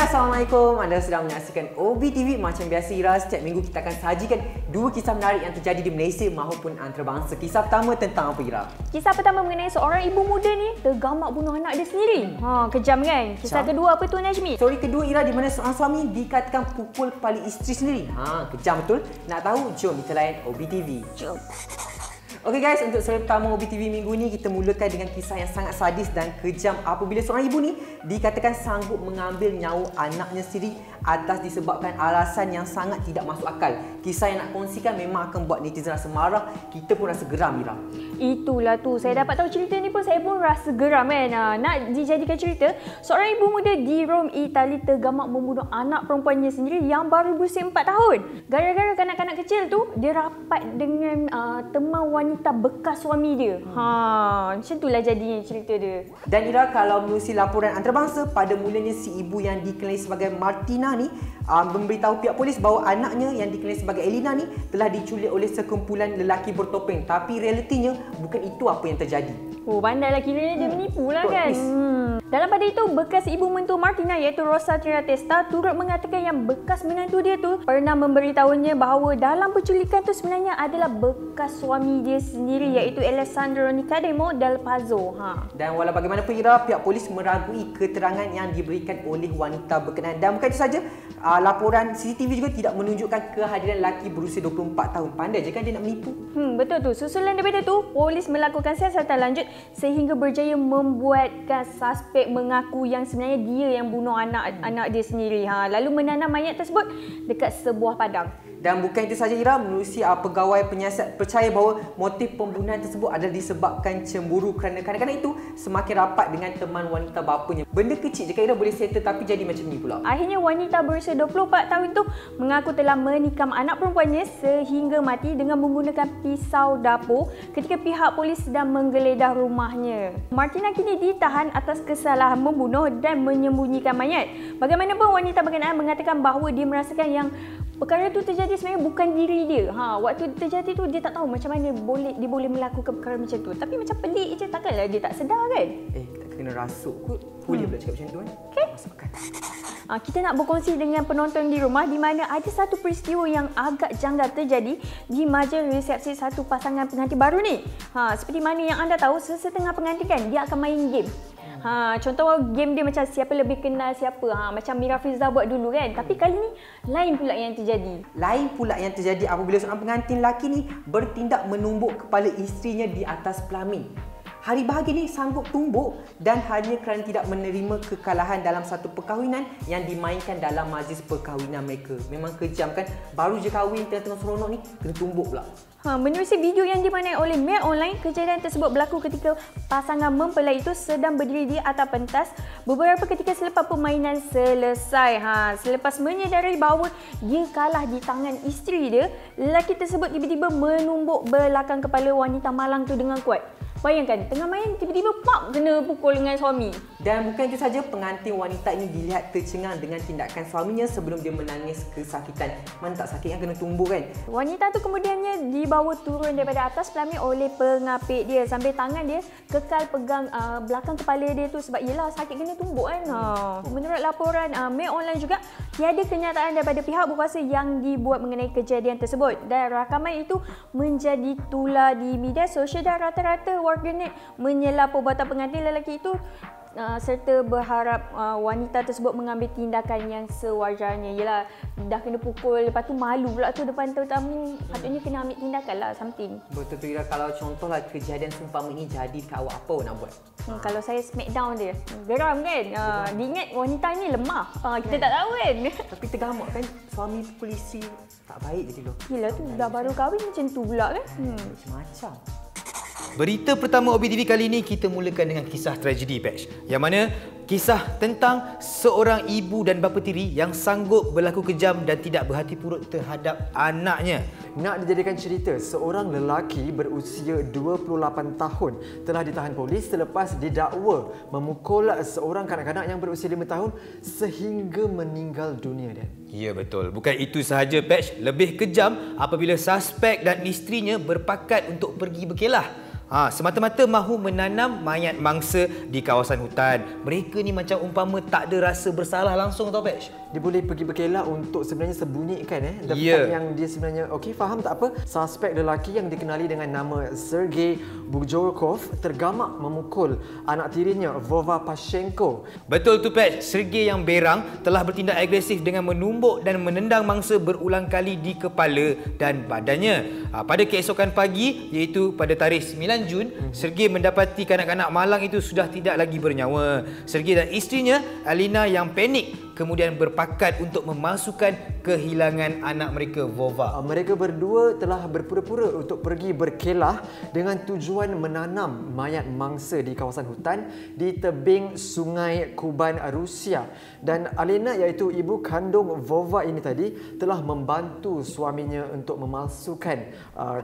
Assalamualaikum. Anda sedang menyaksikan OBTV. Macam biasa Ira, setiap minggu kita akan sajikan dua kisah menarik yang terjadi di Malaysia maupun antarabangsa. Kisah pertama tentang apa Ira? Kisah pertama mengenai seorang ibu muda ni tergamak bunuh anak dia sendiri. Kejam kan? Kisah kedua apa tu Najmi? Story kedua Ira, di mana seorang suami dikatakan pukul kepala isteri sendiri. Kejam betul. Nak tahu? Jom kita layan OBTV. Jom. Okey guys, untuk story pertama OBTV minggu ni kita mulakan dengan kisah yang sangat sadis dan kejam apabila seorang ibu ni dikatakan sanggup mengambil nyawa anaknya sendiri atas disebabkan alasan yang sangat tidak masuk akal. Kisah yang nak kongsikan memang akan buat netizen rasa marah, kita pun rasa geram Ira. Itulah tu, saya dapat tahu cerita ni pun saya pun rasa geram kan. Nak dijadikan cerita, seorang ibu muda di Rome, Itali tergamak membunuh anak perempuannya sendiri yang baru berusia 4 tahun. Gara-gara kanak-kanak kecil tu, dia rapat dengan teman wanita bekas suami dia. Macam itulah jadinya cerita dia. Dan Ira, kalau menerusi laporan antarabangsa, pada mulanya si ibu yang dikenali sebagai Martina ni memberitahu pihak polis bahawa anaknya yang dikenali sebagai Elina ni telah diculik oleh sekumpulan lelaki bertopeng. Tapi realitinya bukan itu apa yang terjadi. Bandailah kiranya dia menipu lah kan. Dalam pada itu, bekas ibu mentua Martina iaitu Rosa Testa turut mengatakan yang bekas menantu dia tu pernah memberitahunya bahawa dalam penculikan tu sebenarnya adalah bekas suami dia sendiri iaitu Alessandro Nicodemo Del Pazzo. Dan walau bagaimanapun Ira, pihak polis meragui keterangan yang diberikan oleh wanita berkenaan. Dan bukan itu saja, laporan CCTV juga tidak menunjukkan kehadiran lelaki berusia 24 tahun. Pandai je kan dia nak menipu. Betul tu. Susulan daripada tu, polis melakukan siasatan lanjut sehingga berjaya membuatkan suspek mengaku yang sebenarnya dia yang bunuh anak dia sendiri. Lalu menanam mayat tersebut dekat sebuah padang. Dan bukan itu saja Ira, menerusi pegawai penyiasat percaya bahawa motif pembunuhan tersebut adalah disebabkan cemburu kerana kanak-kanak itu semakin rapat dengan teman wanita bapanya. Benda kecil je kan Ira boleh settle, tapi jadi macam ni pula. Akhirnya wanita berusia 24 tahun itu mengaku telah menikam anak perempuannya sehingga mati dengan menggunakan pisau dapur ketika pihak polis sedang menggeledah rumahnya. Martina kini ditahan atas kesalahan membunuh dan menyembunyikan mayat. Bagaimanapun wanita berkenaan mengatakan bahawa dia merasakan yang perkara itu terjadi sebenarnya bukan diri dia. Waktu terjadi tu dia tak tahu macam mana dia boleh melakukan perkara macam tu. Tapi macam pelik je, takkanlah dia tak sedar kan? Tak kena rasuk kot. Boleh pula cakap macam tu kan? Okay. Kita nak berkongsi dengan penonton di rumah di mana ada satu peristiwa yang agak janggal terjadi di majlis resepsi satu pasangan pengantin baru ni. Seperti mana yang anda tahu, sesetengah pengantin kan dia akan main game. Contoh game dia macam siapa lebih kenal siapa. Macam Mira Filzah buat dulu kan. Tapi kali ni lain pula yang terjadi. Lain pula yang terjadi apabila seorang pengantin lelaki ni bertindak menumbuk kepala isterinya di atas pelamin. Hari bahagia ni sanggup tumbuk dan hanya kerana tidak menerima kekalahan dalam satu perkahwinan yang dimainkan dalam majlis perkahwinan mereka. Memang kejam kan? Baru je kahwin, tengah-tengah seronok ni kena tumbuk pula. Menerusi video yang dimanai oleh Mail Online, kejadian tersebut berlaku ketika pasangan mempelai itu sedang berdiri di atas pentas beberapa ketika selepas permainan selesai. Selepas menyedari bahawa dia kalah di tangan isteri dia, lelaki tersebut tiba-tiba menumbuk belakang kepala wanita malang tu dengan kuat. Bayangkan, tengah main tiba-tiba kena pukul dengan suami. Dan bukan itu saja, pengantin wanita ini dilihat tercengang dengan tindakan suaminya sebelum dia menangis kesakitan. Mana tak sakit kan kena tumbuk kan? Wanita tu kemudiannya dibawa turun daripada atas pelamin oleh pengapit dia sambil tangan dia kekal pegang belakang kepala dia tu sebab yelah sakit kena tumbuk kan. Menurut laporan Mail Online juga, tiada kenyataan daripada pihak berkuasa yang dibuat mengenai kejadian tersebut. Dan rakaman itu menjadi tular di media sosial dan rata-rata warganet menyela perbuatan pengantin lelaki itu serta berharap wanita tersebut mengambil tindakan yang sewajarnya. Yelah, dah kena pukul, lepas tu malu pula tu depan tetamu, patutnya kena ambil tindakan lah, something. Betul tu Ira, kalau contohlah kejadian seumpama ini jadi dekat awak, apa nak buat? Kalau saya smackdown dia, geram kan? Diingat wanita ni lemah, kita tak tahu kan? Tapi tergamak kan, suami pukul isteri, tak baik je tu. Yelah tu, dah baru kahwin macam tu pula kan? Macam-macam. Berita pertama OBTV kali ini kita mulakan dengan kisah tragedi Patch. Yang mana kisah tentang seorang ibu dan bapa tiri yang sanggup berlaku kejam dan tidak berhati purut terhadap anaknya. Nak dijadikan cerita, seorang lelaki berusia 28 tahun telah ditahan polis selepas didakwa memukul seorang kanak-kanak yang berusia 5 tahun sehingga meninggal dunia. Ya betul. Bukan itu sahaja Patch, lebih kejam apabila suspek dan isterinya berpakat untuk pergi berkelah. Semata-mata mahu menanam mayat mangsa di kawasan hutan. Mereka ni macam umpama tak ada rasa bersalah langsung tau Patch. Dia boleh pergi berkelak untuk sebenarnya sembunyikan tempat yang dia sebenarnya faham tak apa. Suspek lelaki yang dikenali dengan nama Sergei Bujorkov tergamak memukul anak tirinya Vova Pashenko. Betul tu Patch, Sergei yang berang telah bertindak agresif dengan menumbuk dan menendang mangsa berulang kali di kepala dan badannya. Pada keesokan pagi iaitu pada tarikh 9 Jun, Sergei mendapati kanak-kanak malang itu sudah tidak lagi bernyawa. Sergei dan isterinya Alina yang panik kemudian berpakat untuk memasukkan kehilangan anak mereka Vova. Mereka berdua telah berpura-pura untuk pergi berkelah dengan tujuan menanam mayat mangsa di kawasan hutan di tebing sungai Kuban, Rusia. Dan Alina iaitu ibu kandung Vova ini tadi telah membantu suaminya untuk memalsukan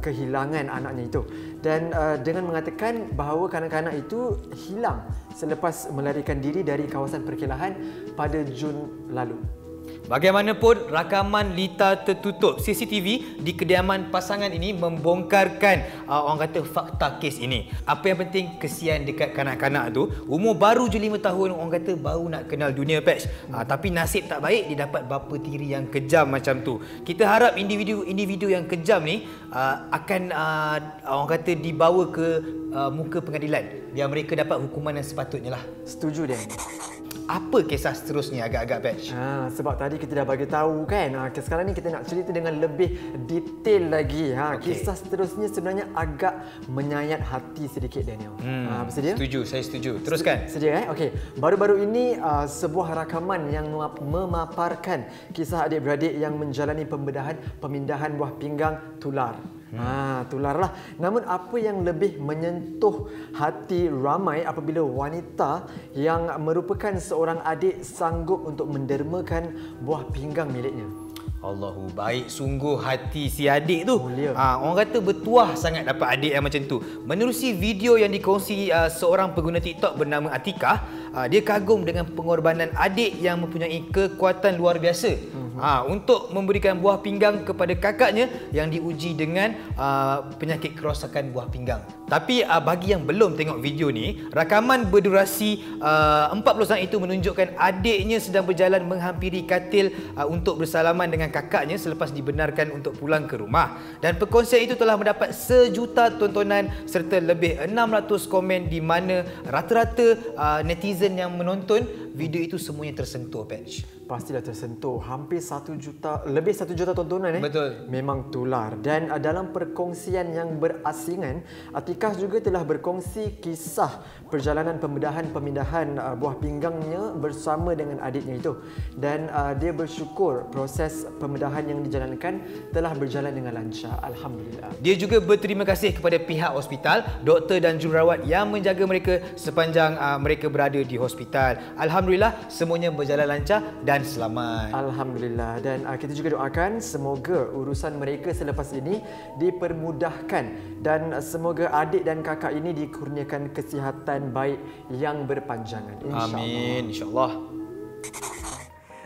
kehilangan anaknya itu. Dan dengan mengatakan bahawa kanak-kanak itu hilang selepas melarikan diri dari kawasan perkelahan pada Jun lalu. Bagaimanapun, rakaman lita tertutup CCTV di kediaman pasangan ini membongkarkan orang kata fakta kes ini. Apa yang penting, kesian dekat kanak-kanak tu. Umur baru je 5 tahun, orang kata baru nak kenal dunia Patch. Tapi nasib tak baik, dia dapat bapa tiri yang kejam macam tu. Kita harap individu yang kejam ni akan orang kata dibawa ke muka pengadilan biar mereka dapat hukuman yang sepatutnya lah. Setuju dia. Apa kisah seterusnya agak-agak Patch? Sebab tadi kita dah bagi tahu kan. Sekarang ni kita nak cerita dengan lebih detail lagi. Kisah seterusnya sebenarnya agak menyayat hati sedikit, Daniel. Bersedia? Setuju, saya setuju. Teruskan. Sedia Okey. Baru-baru ini sebuah rakaman yang memaparkan kisah adik-beradik yang menjalani pemindahan buah pinggang tular. Tularlah. Namun apa yang lebih menyentuh hati ramai apabila wanita yang merupakan seorang adik sanggup untuk mendermakan buah pinggang miliknya. Allahu, baik sungguh hati si adik tu. Mulia. Orang kata bertuah sangat dapat adik yang macam tu. Menerusi video yang dikongsi seorang pengguna TikTok bernama Atikah, dia kagum dengan pengorbanan adik yang mempunyai kekuatan luar biasa untuk memberikan buah pinggang kepada kakaknya yang diuji dengan penyakit kerosakan buah pinggang. Tapi bagi yang belum tengok video ni, rakaman berdurasi 40 saat itu menunjukkan adiknya sedang berjalan menghampiri katil untuk bersalaman dengan kakaknya selepas dibenarkan untuk pulang ke rumah. Dan perkongsian itu telah mendapat 1 juta tontonan serta lebih 600 komen di mana rata-rata netizen yang menonton video itu semuanya tersentuh Patch. Pastilah tersentuh. Hampir 1 juta, lebih 1 juta tontonan Betul. Memang tular. Dan dalam perkongsian yang berasingan, Atikah juga telah berkongsi kisah perjalanan pemindahan buah pinggangnya bersama dengan adiknya itu. Dan dia bersyukur proses pemindahan yang dijalankan telah berjalan dengan lancar. Alhamdulillah. Dia juga berterima kasih kepada pihak hospital, doktor dan jururawat yang menjaga mereka sepanjang mereka berada di hospital. Alhamdulillah semuanya berjalan lancar dan selamat. Alhamdulillah. Dan kita juga doakan semoga urusan mereka selepas ini dipermudahkan dan semoga adik dan kakak ini dikurniakan kesihatan baik yang berpanjangan. InsyaAllah. Amin. InsyaAllah.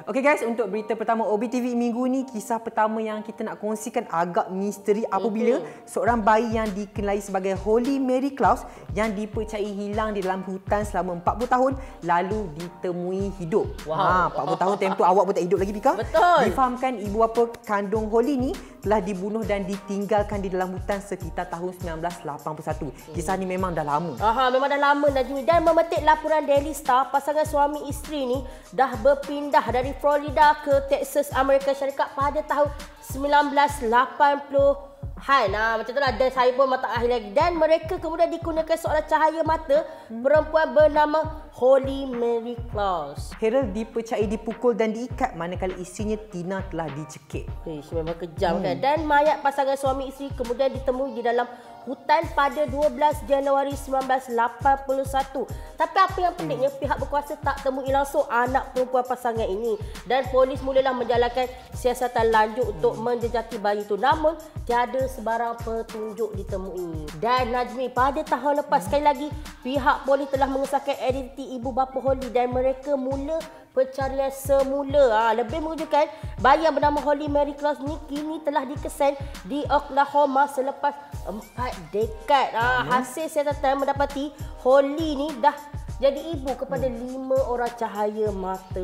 Okey guys, untuk berita pertama OBTV minggu ni, kisah pertama yang kita nak kongsikan agak misteri apabila seorang bayi yang dikenali sebagai Holy Mary Claus yang dipercayai hilang di dalam hutan selama 40 tahun lalu ditemui hidup. 40 tahun time tu awak pun tak hidup lagi, Pika? Betul. Difahamkan ibu bapa kandung Holy ni telah dibunuh dan ditinggalkan di dalam hutan sekitar tahun 1981. Kisah ni memang dah lama. Memang dah lama Najmi. Dan memetik laporan Daily Star, pasangan suami isteri ni dah berpindah dari Florida ke Texas, Amerika Syarikat pada tahun 1980-an. Macam itulah. Dan saya pun tak ahli lagi. Dan mereka kemudian dikurniakan seorang cahaya mata perempuan bernama Holy Mary Claus. Harold dipercayai dipukul dan diikat manakala isterinya Tina telah dicekik. Memang kejam kan. Dan mayat pasangan suami isteri kemudian ditemui di dalam hutan pada 12 Januari 1981. Tapi apa yang peliknya, pihak berkuasa tak temui langsung anak perempuan pasangan ini. Dan polis mulalah menjalankan siasatan lanjut untuk menjejaki bayi itu. Namun, tiada sebarang petunjuk ditemui. Dan Najmi, pada tahun lepas, sekali lagi, pihak polis telah mengesahkan identiti ibu bapa Holy dan mereka mula pencarian semula. Lebih mengejutkan, bayi yang bernama Holy Mary Claus ni kini telah dikesan di Oklahoma selepas 4 dekad. Hasil siasatan mendapati Holly ni dah jadi ibu kepada 5 orang cahaya mata.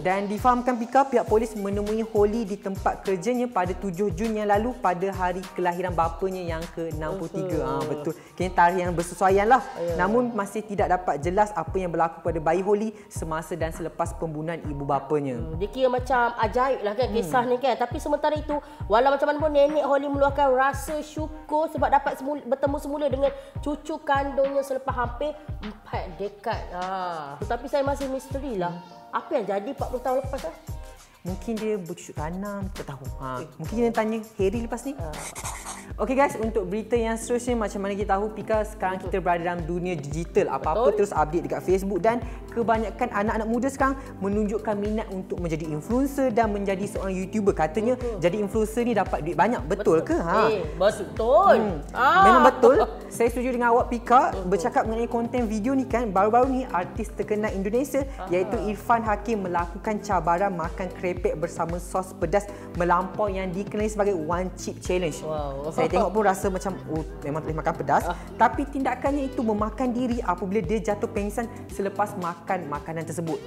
Dan difahamkan Pika, pihak polis menemui Holly di tempat kerjanya pada 7 Jun yang lalu pada hari kelahiran bapanya yang ke-63. Betul. Kini tarikh yang bersesuaian lah. Namun masih tidak dapat jelas apa yang berlaku pada bayi Holly semasa dan selepas pembunuhan ibu bapanya. Dia kira macam ajaib lah kan kisah ni kan. Tapi sementara itu, walau macam mana pun nenek Holly meluahkan rasa syukur sebab dapat bertemu semula dengan cucu kandungnya selepas hampir 4 dekad. Tetapi saya masih misteri lah. Apa yang jadi 40 tahun lepas lah? Mungkin dia bercucuk tanam, tak tahu. Mungkin kita tanya Harry lepas ni. Okey guys, untuk berita yang seterusnya, macam mana kita tahu Pika, sekarang kita berada dalam dunia digital. Apa-apa terus update dekat Facebook dan kebanyakan anak-anak muda sekarang menunjukkan minat untuk menjadi influencer dan menjadi seorang YouTuber. Katanya jadi influencer ni dapat duit banyak. Betul ke? Betul. Memang betul. Saya setuju dengan awak Pika. Bercakap mengenai konten video ni kan, baru-baru ni artis terkenal Indonesia iaitu Irfan Hakim melakukan cabaran makan krepek bersama sos pedas melampau yang dikenali sebagai One Chip Challenge. Saya tengok pun rasa macam memang boleh makan pedas, tapi tindakannya itu memakan diri apabila dia jatuh pengsan selepas makan makanan tersebut.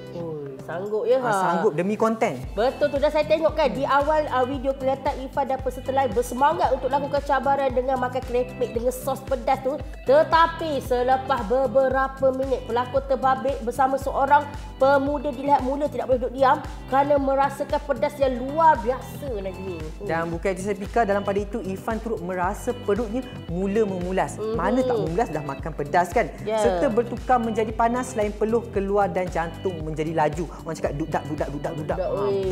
Sanggup ya. Sanggup demi konten. Betul tu, dah saya tengok kan di awal video kelihatan Irfan dan peserta lain bersemangat untuk lakukan cabaran dengan makan krepek dengan sos pedas tu. Tetapi selepas beberapa minit pelakon terbabit bersama seorang pemuda dilihat mula tidak boleh duduk diam kerana merasakan pedas yang luar biasa lagi. Dan bukan itu saya Pika, dalam pada itu Irfan turut merasa perutnya mula memulas. Mana tak memulas dah makan pedas kan. Serta bertukar menjadi panas selain peluh keluar dan jantung menjadi laju. Orang cakap dudak.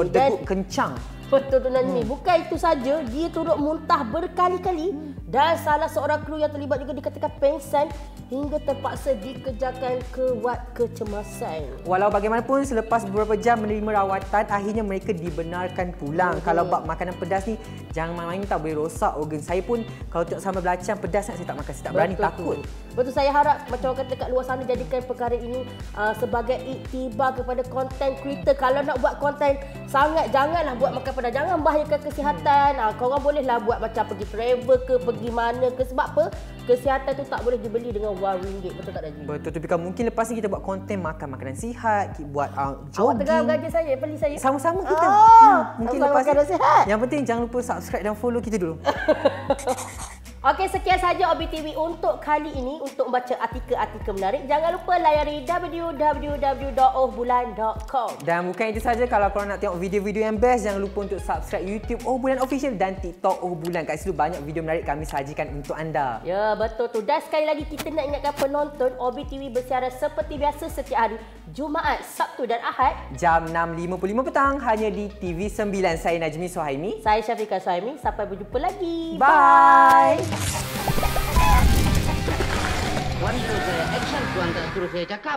Berdegup kencang. Betul tu Najmi. Bukan itu saja, dia turut muntah berkali-kali dan salah seorang kru yang terlibat juga dikatakan pengsan hingga terpaksa dikejarkan kewat kecemasan. Walau bagaimanapun, selepas beberapa jam menerima rawatan, akhirnya mereka dibenarkan pulang. Kalau bab makanan pedas ni, jangan main-main, tak boleh rosak organ. Saya pun kalau tengok sambal belacan pedas saya tak makan, saya tak berani, takut. Betul, saya harap macam orang kata dekat luar sana jadikan perkara ini sebagai iktibar kepada content creator. Kalau nak buat konten sangat, janganlah buat makan pedas, jangan bahayakan kesihatan. Korang bolehlah buat macam pergi travel ke, pergi mana ke. Sebab apa? Kesihatan tu tak boleh dibeli dengan RM1. Betul tak Najmi? Betul tu, Pika. Mungkin lepas ni kita buat konten makan makanan sihat, kita buat jogging. Awak tengah gaji saya, beli saya. Sama-sama kita. Mungkin lepas ni. Yang penting jangan lupa subscribe dan follow kita dulu. Okey, sekian saja Obi TV untuk kali ini. Untuk membaca artikel-artikel menarik, jangan lupa layari www.ohbulan.com. Dan bukan itu saja, kalau korang nak tengok video-video yang best, jangan lupa untuk subscribe YouTube Oh Bulan Official dan TikTok Oh Bulan. Kat situ banyak video menarik kami sajikan untuk anda. Ya, betul tu. Dan sekali lagi kita nak ingatkan penonton, Obi TV bersiaran seperti biasa setiap hari Jumaat, Sabtu dan Ahad jam 6.55 petang hanya di TV9. Saya Najmi Suhaimi. Saya Syafiqah Suhaimi. Sampai berjumpa lagi. Bye. Tuan suruh saya action, tuan tak suruh saya cakap.